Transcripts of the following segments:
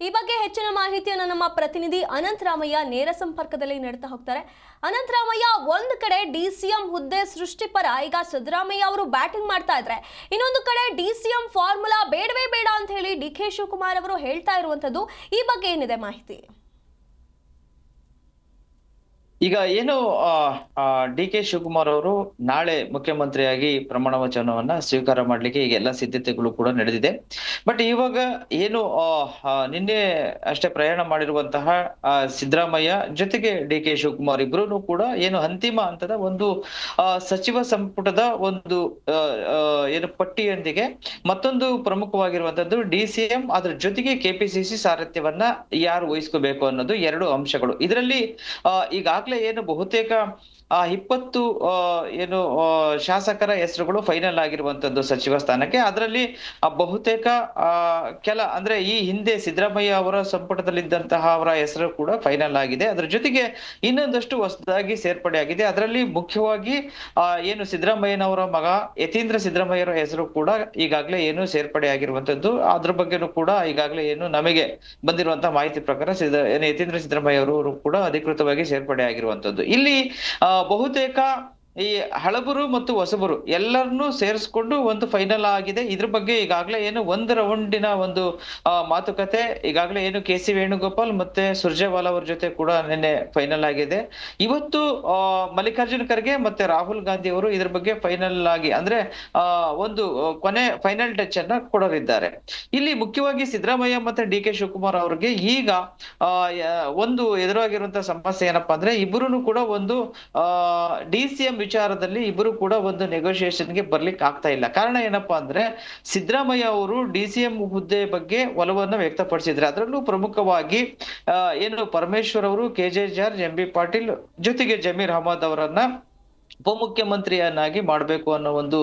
ಈ ಬಗ್ಗೆ ಹೆಚ್ಚಿನ ಮಾಹಿತಿಯನ್ನು ನಮ್ಮ ಪ್ರತಿನಿಧಿ ಅನಂತರಾಮಯ್ಯ ನೇರ ಸಂಪರ್ಕದಲ್ಲಿ ನೀಡ್ತಾ ಹೋಗ್ತಾರೆ. ಅನಂತರಾಮಯ್ಯ, ಒಂದು ಕಡೆ ಡಿಸಿಎಂ ಹುದ್ದೆ ಸೃಷ್ಟಿ ಪರ ಈಗ ಸಿದ್ದರಾಮಯ್ಯ ಅವರು ಬ್ಯಾಟಿಂಗ್ ಮಾಡ್ತಾ ಇದ್ರೆ, ಇನ್ನೊಂದು ಕಡೆ ಡಿಸಿಎಂ ಫಾರ್ಮುಲಾ ಬೇಡವೇ ಬೇಡ ಅಂತ ಹೇಳಿ ಡಿ.ಕೆ. ಶಿವಕುಮಾರ್ ಅವರು ಹೇಳ್ತಾ ಇರುವಂತದ್ದು. ಈ ಬಗ್ಗೆ ಏನಿದೆ ಮಾಹಿತಿ? ಈಗ ಏನು ಡಿ.ಕೆ. ಶಿವಕುಮಾರ್ ಅವರು ನಾಳೆ ಮುಖ್ಯಮಂತ್ರಿಯಾಗಿ ಪ್ರಮಾಣ ವಚನವನ್ನ ಸ್ವೀಕಾರ ಮಾಡ್ಲಿಕ್ಕೆ ಈಗ ಎಲ್ಲ ಸಿದ್ಧತೆಗಳು ಕೂಡ ನಡೆದಿದೆ. ಬಟ್ ಇವಾಗ ಏನು ನಿನ್ನೆ ಅಷ್ಟೇ ಪ್ರಯಾಣ ಮಾಡಿರುವಂತಹ ಸಿದ್ದರಾಮಯ್ಯ ಜೊತೆಗೆ ಡಿ.ಕೆ. ಶಿವಕುಮಾರ್ ಇಬ್ರು ಕೂಡ ಏನು ಅಂತಿಮ ಹಂತದ ಒಂದು ಸಚಿವ ಸಂಪುಟದ ಒಂದು ಏನು ಪಟ್ಟಿಯೊಂದಿಗೆ ಮತ್ತೊಂದು ಪ್ರಮುಖವಾಗಿರುವಂತದ್ದು ಡಿಸಿಎಂ, ಅದ್ರ ಜೊತೆಗೆ ಕೆಪಿಸಿಸಿ ಸಾರಥ್ಯವನ್ನ ಯಾರು ವಹಿಸ್ಕೋಬೇಕು ಅನ್ನೋದು ಎರಡು ಅಂಶಗಳು. ಇದರಲ್ಲಿ ಈಗಾಗಲೇ ಏನು ಬಹುತೇಕ 20 ಏನು ಶಾಸಕರ ಹೆಸರುಗಳು ಫೈನಲ್ ಆಗಿರುವಂತದ್ದು ಸಚಿವ ಸ್ಥಾನಕ್ಕೆ. ಅದರಲ್ಲಿ ಬಹುತೇಕ ಕೆಲ ಅಂದ್ರೆ ಈ ಹಿಂದೆ ಸಿದ್ದರಾಮಯ್ಯ ಅವರ ಸಂಪುಟದಲ್ಲಿದ್ದಂತಹ ಅವರ ಹೆಸರು ಕೂಡ ಫೈನಲ್ ಆಗಿದೆ. ಅದರ ಜೊತೆಗೆ ಇನ್ನೊಂದಷ್ಟು ಹೊಸದಾಗಿ ಸೇರ್ಪಡೆ ಆಗಿದೆ. ಅದರಲ್ಲಿ ಮುಖ್ಯವಾಗಿ ಏನು ಸಿದ್ದರಾಮಯ್ಯನವರ ಮಗ ಯತೀಂದ್ರ ಸಿದ್ದರಾಮಯ್ಯರ ಹೆಸರು ಕೂಡ ಈಗಾಗಲೇ ಏನು ಸೇರ್ಪಡೆ ಆಗಿರುವಂತದ್ದು. ಅದ್ರ ಬಗ್ಗೆನೂ ಕೂಡ ಈಗಾಗಲೇ ಏನು ನಮಗೆ ಬಂದಿರುವಂತಹ ಮಾಹಿತಿ ಪ್ರಕಾರ ಯತೀಂದ್ರ ಸಿದ್ದರಾಮಯ್ಯ ಅವರು ಕೂಡ ಅಧಿಕೃತವಾಗಿ ಸೇರ್ಪಡೆ ಆಗಿರುವಂತದ್ದು. ಇಲ್ಲಿ ಬಹುತೇಕ ಈ ಹಳಬರು ಮತ್ತು ಹೊಸಬರು ಎಲ್ಲರನ್ನೂ ಸೇರಿಸ್ಕೊಂಡು ಒಂದು ಫೈನಲ್ ಆಗಿದೆ. ಇದ್ರ ಬಗ್ಗೆ ಈಗಾಗಲೇ ಏನು ಒಂದು ರೌಂಡಿನ ಒಂದು ಮಾತುಕತೆ ಈಗಾಗಲೇ ಏನು ಕೆ.ಸಿ. ವೇಣುಗೋಪಾಲ್ ಮತ್ತೆ ಸುರ್ಜೇವಾಲಾ ಅವ್ರ ಜೊತೆ ಕೂಡ ನಿನ್ನೆ ಫೈನಲ್ ಆಗಿದೆ. ಇವತ್ತು ಮಲ್ಲಿಕಾರ್ಜುನ್ ಖರ್ಗೆ ಮತ್ತೆ ರಾಹುಲ್ ಗಾಂಧಿ ಅವರು ಇದ್ರ ಬಗ್ಗೆ ಫೈನಲ್ ಆಗಿ ಅಂದ್ರೆ ಒಂದು ಕೊನೆ ಫೈನಲ್ ಟಚ್ ಅನ್ನ ಕೊಡಲಿದ್ದಾರೆ. ಇಲ್ಲಿ ಮುಖ್ಯವಾಗಿ ಸಿದ್ದರಾಮಯ್ಯ ಮತ್ತೆ ಡಿ.ಕೆ. ಶಿವಕುಮಾರ್ ಅವ್ರಿಗೆ ಈಗ ಒಂದು ಎದುರಾಗಿರುವಂತಹ ಸಮಸ್ಯೆ ಏನಪ್ಪಾ ಅಂದ್ರೆ ಇಬ್ಬರು ಕೂಡ ಒಂದು ಡಿಸಿಎಂ ವಿಚಾರದಲ್ಲಿ ಇಬ್ಬರು ಕೂಡ ಒಂದು ನೆಗೋಷಿಯೇಷನ್ಗೆ ಬರ್ಲಿಕ್ಕೆ ಆಗ್ತಾ ಇಲ್ಲ. ಕಾರಣ ಏನಪ್ಪಾ ಅಂದ್ರೆ ಸಿದ್ದರಾಮಯ್ಯ ಅವರು ಡಿಸಿಎಂ ಹುದ್ದೆ ಬಗ್ಗೆ ಒಲವನ್ನು ವ್ಯಕ್ತಪಡಿಸಿದ್ರೆ, ಅದರಲ್ಲೂ ಪ್ರಮುಖವಾಗಿ ಏನು ಪರಮೇಶ್ವರ್ ಅವರು, ಕೆ.ಜೆ. George, MB. ಪಾಟೀಲ್ ಜೊತೆಗೆ ಜಮೀರ್ ಅಹಮದ್ ಅವರನ್ನ ಉಪಮುಖ್ಯಮಂತ್ರಿಯನ್ನಾಗಿ ಮಾಡಬೇಕು ಅನ್ನೋ ಒಂದು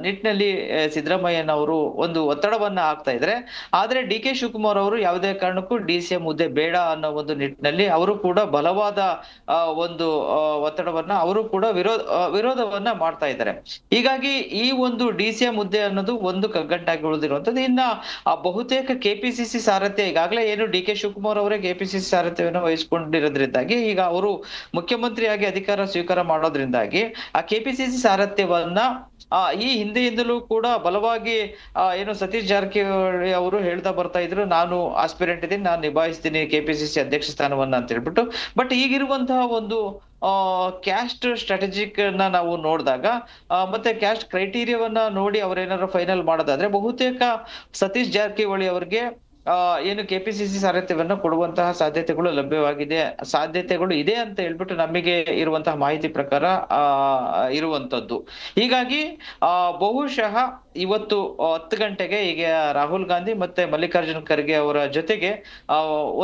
ನಿಟ್ಟಿನಲ್ಲಿ ಸಿದ್ದರಾಮಯ್ಯನವರು ಒಂದು ಒತ್ತಡವನ್ನ ಹಾಕ್ತಾ ಇದ್ರೆ, ಆದ್ರೆ ಡಿ.ಕೆ. ಶಿವಕುಮಾರ್ ಅವರು ಯಾವುದೇ ಕಾರಣಕ್ಕೂ ಡಿಸಿಎಂ ಹುದ್ದೆ ಬೇಡ ಅನ್ನೋ ಒಂದು ನಿಟ್ಟಿನಲ್ಲಿ ಅವರು ಕೂಡ ಬಲವಾದ ಒಂದು ಒತ್ತಡವನ್ನ ಅವರು ಕೂಡ ವಿರೋಧವನ್ನ ಮಾಡ್ತಾ ಇದ್ದಾರೆ. ಹೀಗಾಗಿ ಈ ಒಂದು ಡಿಸಿಎಂ ಹುದ್ದೆ ಅನ್ನೋದು ಒಂದು ಕಗ್ಗಂಟಾಗಿ ಉಳಿದಿರುವಂತದ್ದು. ಇನ್ನ ಬಹುತೇಕ ಕೆಪಿಸಿಸಿ ಸಾರಥ್ಯ ಈಗಾಗಲೇ ಏನು ಡಿ.ಕೆ. ಶಿವಕುಮಾರ್ ಅವರೇ ಕೆಪಿಸಿಸಿ ಸಾರಥ್ಯವನ್ನು ವಹಿಸಿಕೊಂಡಿರೋದ್ರಿಂದಾಗಿ ಈಗ ಅವರು ಮುಖ್ಯಮಂತ್ರಿಯಾಗಿ ಅಧಿಕಾರ ಸ್ವೀಕಾರ ಮಾಡೋದ್ರಿಂದ ಆ ಕೆಪಿಸಿಸಿ ಸಾರಥ್ಯವನ್ನ ಈ ಹಿಂದೆಯಿಂದಲೂ ಕೂಡ ಬಲವಾಗಿ ಏನು ಸತೀಶ್ ಜಾರಕಿಹೊಳಿ ಅವರು ಹೇಳ್ತಾ ಬರ್ತಾ ಇದ್ರು, ನಾನು ಆಸ್ಪಿರೆಂಟ್ ಇದ್ದೀನಿ, ನಾನು ನಿಭಾಯಿಸ್ತೀನಿ ಕೆಪಿಸಿಸಿ ಅಧ್ಯಕ್ಷ ಸ್ಥಾನವನ್ನ ಅಂತ ಹೇಳ್ಬಿಟ್ಟು. ಬಟ್ ಈಗಿರುವಂತಹ ಒಂದು ಕ್ಯಾಸ್ಟ್ ಸ್ಟ್ರಾಟಜಿಕ್ ನಾವು ನೋಡಿದಾಗ ಮತ್ತೆ ಕ್ಯಾಸ್ಟ್ ಕ್ರೈಟೀರಿಯಾವನ್ನ ನೋಡಿ ಅವ್ರೇನಾದ್ರು ಫೈನಲ್ ಮಾಡೋದಾದ್ರೆ ಬಹುತೇಕ ಸತೀಶ್ ಜಾರಕಿಹೊಳಿ ಅವರಿಗೆ ಏನು ಕೆಪಿಸಿಸಿ ಸಾರಥ್ಯವನ್ನ ಕೊಡುವಂತಹ ಸಾಧ್ಯತೆಗಳು ಇದೆ ಅಂತ ಹೇಳ್ಬಿಟ್ಟು ನಮಗೆ ಇರುವಂತಹ ಮಾಹಿತಿ ಪ್ರಕಾರ ಇರುವಂತದ್ದು. ಹೀಗಾಗಿ ಬಹುಶಃ ಇವತ್ತು 10 ಗಂಟೆಗೆ ಈಗ ರಾಹುಲ್ ಗಾಂಧಿ ಮತ್ತೆ ಮಲ್ಲಿಕಾರ್ಜುನ್ ಖರ್ಗೆ ಅವರ ಜೊತೆಗೆ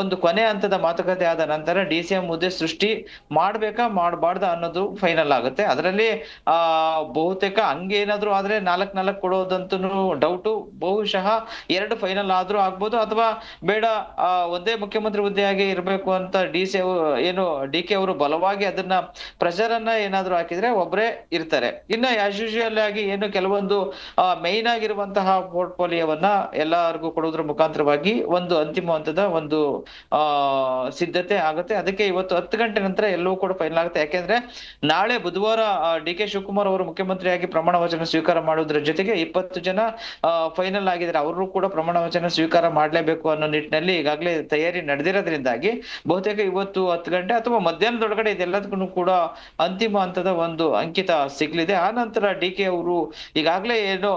ಒಂದು ಕೊನೆ ಹಂತದ ಮಾತುಕತೆ ಆದ ನಂತರ ಡಿಸಿಎಂ ಹುದ್ದೆ ಸೃಷ್ಟಿ ಮಾಡ್ಬೇಕಾ ಮಾಡಬಾರ್ದ ಅನ್ನೋದು ಫೈನಲ್ ಆಗುತ್ತೆ. ಅದರಲ್ಲಿ ಬಹುತೇಕ ಹಂಗೇನಾದ್ರು ಆದ್ರೆ 4 ಕೊಡೋದಂತೂ ಡೌಟು. ಬಹುಶಃ 2 ಫೈನಲ್ ಆದ್ರೂ ಆಗ್ಬೋದು, ಅಥವಾ ಬೇಡ ಒಂದೇ ಮುಖ್ಯಮಂತ್ರಿ ಹುದ್ದೆಯಾಗಿ ಇರಬೇಕು ಅಂತ ಡಿ.ಕೆ. ಅವರು ಬಲವಾಗಿ ಅದನ್ನ ಪ್ರೆಷರ್ ಏನಾದ್ರು ಹಾಕಿದ್ರೆ ಒಬ್ಬರೇ ಇರ್ತಾರೆ. ಇನ್ನ ಆಸ್ ಯೂಶುವಲ್ ಆಗಿ ಏನು ಕೆಲವೊಂದು ಮೈನ್ ಆಗಿರುವಂತಹ ಪೋರ್ಟ್ಫೋಲಿಯೋವನ್ನ ಎಲ್ಲರಿಗೂ ಕೊಡುವುದ್ರ ಮುಖಾಂತರವಾಗಿ ಒಂದು ಅಂತಿಮ ಹಂತದ ಒಂದು ಸಿದ್ಧತೆ ಆಗುತ್ತೆ. ಅದಕ್ಕೆ ಇವತ್ತು 10 ಗಂಟೆ ನಂತರ ಎಲ್ಲವೂ ಕೂಡ ಫೈನಲ್ ಆಗುತ್ತೆ. ಯಾಕೆಂದ್ರೆ ನಾಳೆ ಬುಧವಾರ ಡಿ.ಕೆ. ಶಿವಕುಮಾರ್ ಅವರು ಮುಖ್ಯಮಂತ್ರಿಯಾಗಿ ಪ್ರಮಾಣ ವಚನ ಸ್ವೀಕಾರ ಮಾಡುವುದರ ಜೊತೆಗೆ 20 ಜನ ಫೈನಲ್ ಆಗಿದ್ದಾರೆ, ಅವರು ಕೂಡ ಪ್ರಮಾಣ ವಚನ ಸ್ವೀಕಾರ ಮಾಡ್ಲೇಬೇಕು ಅನ್ನೋ ನಿಟ್ಟಿನಲ್ಲಿ ಈಗಾಗಲೇ ತಯಾರಿ ನಡೆದಿರೋದ್ರಿಂದಾಗಿ ಬಹುತೇಕ ಇವತ್ತು 10 ಗಂಟೆ ಅಥವಾ ಮಧ್ಯಾಹ್ನದೊಳಗಡೆ ಇದೆಲ್ಲದಕ್ಕೂ ಕೂಡ ಅಂತಿಮ ಹಂತದ ಒಂದು ಅಂಕಿತ ಸಿಗ್ಲಿದೆ. ಆ ನಂತರ ಡಿ.ಕೆ. ಅವರು ಈಗಾಗಲೇ ಏನು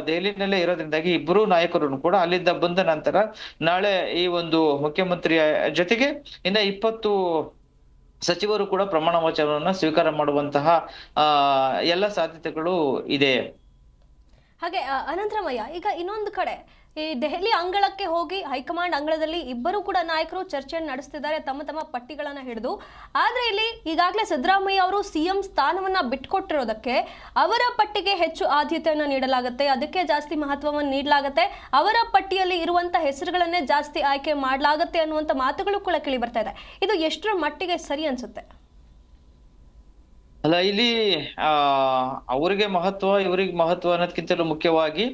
ದೆಹಲಿನಲ್ಲೇ ಇರೋದ್ರಿಂದಾಗಿ ಇಬ್ಬರು ನಾಯಕರು ಕೂಡ ಅಲ್ಲಿಂದ ಬಂದ ನಂತರ ನಾಳೆ ಈ ಒಂದು ಮುಖ್ಯಮಂತ್ರಿಯ ಜೊತೆಗೆ ಇನ್ನ 20 ಸಚಿವರು ಕೂಡ ಪ್ರಮಾಣ ವಚನವನ್ನ ಸ್ವೀಕಾರ ಮಾಡುವಂತಹ ಎಲ್ಲ ಸಾಧ್ಯತೆಗಳು ಇದೆ. ಹಾಗೆ ಅನಂತರಾಮಯ್ಯ, ಈಗ ಇನ್ನೊಂದು ಕಡೆ ಈ ದೆಹಲಿ ಅಂಗಳಕ್ಕೆ ಹೋಗಿ ಹೈಕಮಾಂಡ್ ಅಂಗಳದಲ್ಲಿ ಇಬ್ಬರು ಕೂಡ ನಾಯಕರು ಚರ್ಚೆಯನ್ನು ನಡೆಸ್ತಿದ್ದಾರೆ ತಮ್ಮ ತಮ್ಮ ಪಟ್ಟಿಗಳನ್ನ ಹಿಡಿದು. ಆದ್ರೆ ಇಲ್ಲಿ ಈಗಾಗಲೇ ಸಿದ್ದರಾಮಯ್ಯ ಅವರು ಸಿಎಂ ಸ್ಥಾನವನ್ನ ಬಿಟ್ಕೊಟ್ಟಿರೋದಕ್ಕೆ ಅವರ ಪಟ್ಟಿಗೆ ಹೆಚ್ಚು ಆದ್ಯತೆಯನ್ನು ನೀಡಲಾಗುತ್ತೆ, ಅದಕ್ಕೆ ಜಾಸ್ತಿ ಮಹತ್ವವನ್ನು ನೀಡಲಾಗುತ್ತೆ, ಅವರ ಪಟ್ಟಿಯಲ್ಲಿ ಇರುವಂತ ಹೆಸರುಗಳನ್ನೇ ಜಾಸ್ತಿ ಆಯ್ಕೆ ಮಾಡಲಾಗುತ್ತೆ ಅನ್ನುವಂಥ ಮಾತುಗಳು ಕೂಡ ಕೇಳಿ ಬರ್ತಾ ಇದೆ. ಇದು ಎಷ್ಟರ ಮಟ್ಟಿಗೆ ಸರಿ ಅನ್ಸುತ್ತೆ? ಅಲ್ಲ ಇಲ್ಲಿ ಆ ಅವ್ರಿಗೆ ಮಹತ್ವ ಇವರಿಗೆ ಮಹತ್ವ ಅನ್ನೋದಕ್ಕಿಂತಲೂ ಮುಖ್ಯವಾಗಿ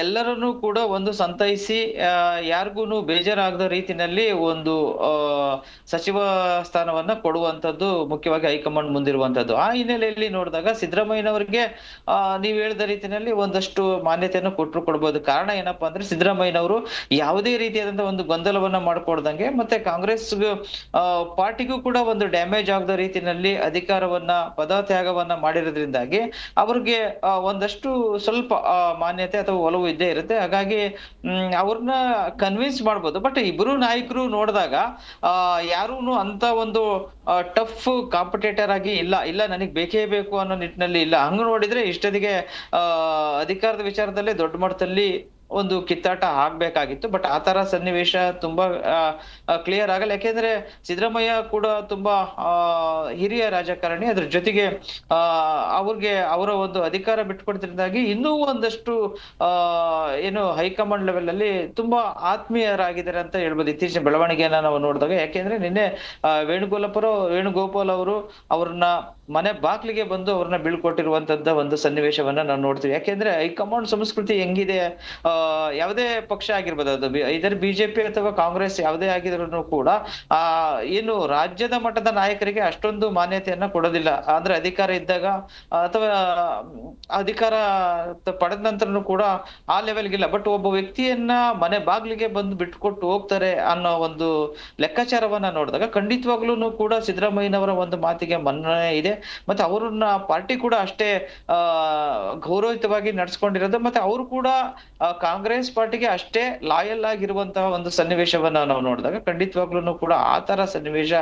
ಎಲ್ಲರನ್ನೂ ಕೂಡ ಒಂದು ಸಂತೈಸಿ ಯಾರಿಗೂನು ಬೇಜಾರಾಗದ ರೀತಿನಲ್ಲಿ ಒಂದು ಆ ಸಚಿವ ಸ್ಥಾನವನ್ನ ಕೊಡುವಂತದ್ದು ಮುಖ್ಯವಾಗಿ ಹೈಕಮಾಂಡ್ ಮುಂದಿರುವಂತದ್ದು. ಆ ಹಿನ್ನೆಲೆಯಲ್ಲಿ ನೋಡಿದಾಗ ಸಿದ್ದರಾಮಯ್ಯನವರಿಗೆ ನೀವ್ ಹೇಳಿದ ರೀತಿಯಲ್ಲಿ ಒಂದಷ್ಟು ಮಾನ್ಯತೆಯನ್ನು ಕೊಡ್ಬೋದು. ಕಾರಣ ಏನಪ್ಪಾ ಅಂದ್ರೆ ಸಿದ್ದರಾಮಯ್ಯನವರು ಯಾವುದೇ ರೀತಿಯಾದಂತಹ ಒಂದು ಗೊಂದಲವನ್ನ ಮಾಡ್ಕೊಡ್ದಂಗೆ ಮತ್ತೆ ಕಾಂಗ್ರೆಸ್ ಪಾರ್ಟಿಗೂ ಕೂಡ ಒಂದು ಡ್ಯಾಮೇಜ್ ಆಗದ ರೀತಿಯಲ್ಲಿ ಅಧಿಕಾರವನ್ನ ಪದತ್ಯಾಗವನ್ನ ಮಾಡಿರೋದ್ರಿಂದಾಗಿ ಅವ್ರಿಗೆ ಒಂದಷ್ಟು ಸ್ವಲ್ಪ ಮಾನ್ಯತೆ ಅಥವಾ ಒಲವು ಇದ್ದೇ ಇರುತ್ತೆ. ಹಾಗಾಗಿ ಅವ್ರನ್ನ ಕನ್ವಿನ್ಸ್ ಮಾಡ್ಬೋದು. ಬಟ್ ಇಬ್ರು ನಾಯಕರು ನೋಡಿದಾಗ ಯಾರೂನು ಅಂತ ಒಂದು ಟಫ್ ಕಾಂಪಿಟೇಟರ್ ಆಗಿ ಇಲ್ಲ ನನಗ್ ಬೇಕೇ ಬೇಕು ಅನ್ನೋ ನಿಟ್ಟಿನಲ್ಲಿ ಇಲ್ಲ. ಹಂಗ ನೋಡಿದ್ರೆ ಇಷ್ಟೊತ್ತಿಗೆ ಅಧಿಕಾರದ ವಿಚಾರದಲ್ಲೇ ದೊಡ್ಡ ಮಟ್ಟದಲ್ಲಿ ಒಂದು ಕಿತ್ತಾಟ ಆಗ್ಬೇಕಾಗಿತ್ತು. ಬಟ್ ಆ ತರ ಸನ್ನಿವೇಶ ತುಂಬಾ ಕ್ಲಿಯರ್ ಆಗಲ್ಲ. ಯಾಕೆಂದ್ರೆ ಸಿದ್ದರಾಮಯ್ಯ ಕೂಡ ತುಂಬಾ ಹಿರಿಯ ರಾಜಕಾರಣಿ. ಅದ್ರ ಜೊತೆಗೆ ಅವ್ರಿಗೆ ಅವರ ಒಂದು ಅಧಿಕಾರ ಬಿಟ್ಕೊಡ್ತಿದ್ದಾಗಿ ಇನ್ನೂ ಒಂದಷ್ಟು ಏನು ಹೈಕಮಾಂಡ್ ಲೆವೆಲ್ ಅಲ್ಲಿ ತುಂಬಾ ಆತ್ಮೀಯರಾಗಿದ್ದಾರೆ ಅಂತ ಹೇಳ್ಬೋದು ಇತ್ತೀಚಿನ ಬೆಳವಣಿಗೆಯನ್ನ ನಾವು ನೋಡಿದಾಗ. ಯಾಕೆಂದ್ರೆ ನಿನ್ನೆ ವೇಣುಗೋಪಾಲ್ ಅವರು ಅವ್ರನ್ನ ಮನೆ ಬಾಗ್ಲಿಗೆ ಬಂದು ಅವ್ರನ್ನ ಬೀಳ್ಕೊಟ್ಟಿರುವಂತದ್ದ ಒಂದು ಸನ್ನಿವೇಶವನ್ನ ನಾವು ನೋಡ್ತೀವಿ. ಯಾಕೆಂದ್ರೆ ಹೈಕಮಾಂಡ್ ಸಂಸ್ಕೃತಿ ಹೆಂಗಿದೆ, ಯಾವುದೇ ಪಕ್ಷ ಆಗಿರ್ಬೋದು, ಅದು ಇದರ ಬಿಜೆಪಿ ಅಥವಾ ಕಾಂಗ್ರೆಸ್ ಯಾವುದೇ ಆಗಿದ್ರು ಕೂಡ ಏನು ರಾಜ್ಯದ ಮಟ್ಟದ ನಾಯಕರಿಗೆ ಅಷ್ಟೊಂದು ಮಾನ್ಯತೆಯನ್ನ ಕೊಡೋದಿಲ್ಲ. ಅಂದ್ರೆ ಅಧಿಕಾರ ಇದ್ದಾಗ ಅಥವಾ ಅಧಿಕಾರ ಪಡೆದ ನಂತರನು ಕೂಡ ಆ ಲೆವೆಲ್ಗಿಲ್ಲ. ಬಟ್ ಒಬ್ಬ ವ್ಯಕ್ತಿಯನ್ನ ಮನೆ ಬಾಗ್ಲಿಗೆ ಬಂದು ಬಿಟ್ಕೊಟ್ಟು ಹೋಗ್ತಾರೆ ಅನ್ನೋ ಒಂದು ಲೆಕ್ಕಾಚಾರವನ್ನ ನೋಡಿದಾಗ ಖಂಡಿತವಾಗ್ಲೂ ಕೂಡ ಸಿದ್ದರಾಮಯ್ಯನವರ ಒಂದು ಮಾತಿಗೆ ಮನ್ನಣೆ ಇದೆ. ಮತ್ತೆ ಅವ್ರನ್ನ ಪಾರ್ಟಿ ಕೂಡ ಅಷ್ಟೇ ಗೌರವಯುತವಾಗಿ ನಡ್ಸ್ಕೊಂಡಿರೋದು. ಮತ್ತೆ ಅವರು ಕೂಡ ಕಾಂಗ್ರೆಸ್ ಪಾರ್ಟಿಗೆ ಅಷ್ಟೇ ಲಾಯಲ್ ಆಗಿರುವಂತಹ ಒಂದು ಸನ್ನಿವೇಶವನ್ನ ನಾವು ನೋಡಿದಾಗ ಖಂಡಿತವಾಗ್ಲೂ ಕೂಡ ಆ ತರ ಸನ್ನಿವೇಶ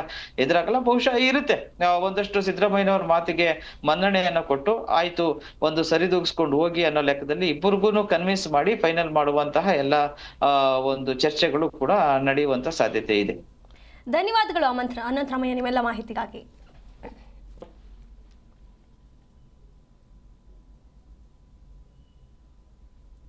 ಎದುರಾಗಲ್ಲ. ಬಹುಶಃ ಇರುತ್ತೆ ಒಂದಷ್ಟು ಸಿದ್ದರಾಮಯ್ಯನವ್ರ ಮಾತಿಗೆ ಮನ್ನಣೆಯನ್ನ ಕೊಟ್ಟು ಆಯ್ತು ಒಂದು ಸರಿದೂಗಿಸ್ಕೊಂಡು ಹೋಗಿ ಅನ್ನೋ ಲೆಕ್ಕದಲ್ಲಿ ಇಬ್ಬರಿಗೂ ಕನ್ವಿನ್ಸ್ ಮಾಡಿ ಫೈನಲ್ ಮಾಡುವಂತಹ ಎಲ್ಲ ಒಂದು ಚರ್ಚೆಗಳು ಕೂಡ ನಡೆಯುವಂತ ಸಾಧ್ಯತೆ ಇದೆ. ಧನ್ಯವಾದಗಳು ಅನಂತರಾಮಯ್ಯ ನಿಮ್ಮೆಲ್ಲ ಮಾಹಿತಿಗಾಗಿ.